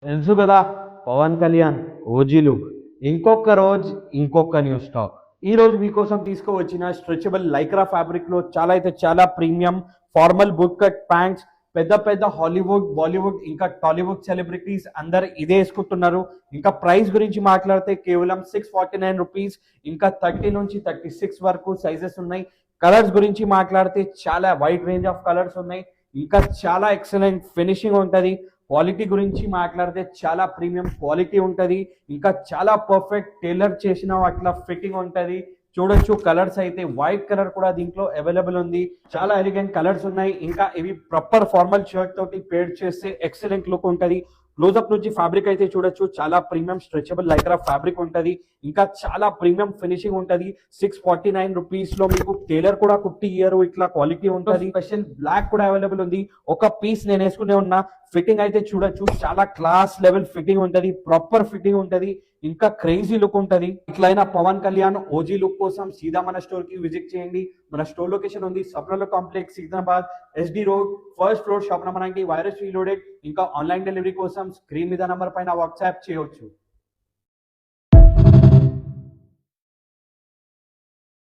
తెలుసు కదా, Pawan Kalyan OG look. ఇంకొక రోజు ఇంకొక న్యూ స్టాక్. ఈ రోజు మీకోసం తీసుకువచ్చిన స్ట్రెచబుల్ లైక్రా ఫ్యాబ్రిక్ లో చాలా అయితే చాలా premium formal boot cut pants. పెద్ద పెద్ద హాలీవుడ్, బాలీవుడ్ ఇంకా టాలీవుడ్ సెలబ్రిటీస్ అందరు ఇదే వేసుకుంటున్నారు. ఇంకా ప్రైస్ గురించి మాట్లాడితే కేవలం 649 రూపీస్. ఇంకా 30 నుంచి 36 వరకు సైజెస్ ఉన్నాయి. కలర్స్ గురించి మాట్లాడితే చాలా వైడ్ రేంజ్ ఆఫ్ కలర్స్ ఉన్నాయి. ఇంకా చాలా ఎక్సలెంట్ ఫినిషింగ్ ఉంటుంది. క్వాలిటీ గురించి మాట్లాడితే చాలా ప్రీమియం క్వాలిటీ ఉంటుంది. ఇంకా చాలా పర్ఫెక్ట్ టైలర్ చేసిన అట్లా ఫిట్టింగ్ ఉంటుంది. చూడొచ్చు కలర్స్ అయితే వైట్ కలర్ కూడా దీంట్లో అవైలబుల్ ఉంది. చాలా ఎలిగెంట్ కలర్స్ ఉన్నాయి. ఇంకా ఇవి ప్రాపర్ ఫార్మల్ షర్ట్ తోటి పేర్ చేస్తే ఎక్సలెంట్ లుక్ ఉంటుంది. క్లోజ్అప్ నుంచి ఫ్యాబ్రిక్ అయితే చూడొచ్చు, చాలా ప్రీమియం స్ట్రెచబుల్ లైక్రా ఫ్యాబ్రిక్ ఉంటుంది. ఇంకా చాలా ప్రీమియం ఫినిషింగ్ ఉంటుంది. 649 రూపీస్ లో మీకు టైలర్ కూడా కుట్టి ఇయర్ ఇట్లా క్వాలిటీ ఉంటుంది. స్పెషల్ బ్లాక్ కూడా అవైలబుల్ ఉంది. ఒక పీస్ నేను వేసుకునే ఉన్నా. ఫిట్టింగ్ అయితే చూడొచ్చు, చాలా క్లాస్ లెవెల్ ఫిట్టింగ్ ఉంటుంది. ప్రాపర్ ఫిట్టింగ్ ఉంటుంది. ఇంకా క్రేజీ లుక్ ఉంటుంది. ఇట్లయినా పవన్ కళ్యాణ్ ఓజీ లుక్ కోసం సీదా మన స్టోర్ కి విజిట్ చేయండి. మన స్టోర్ లొకేషన్ ఉంది సప్రలో complex, Secunderabad, SD road, first floor, shop number 90, virus reloaded. ఇంకా ఆన్లైన్ డెలివరీ కోసం స్క్రీన్ మీద నంబర్ పైన వాట్సాప్ చేయవచ్చు.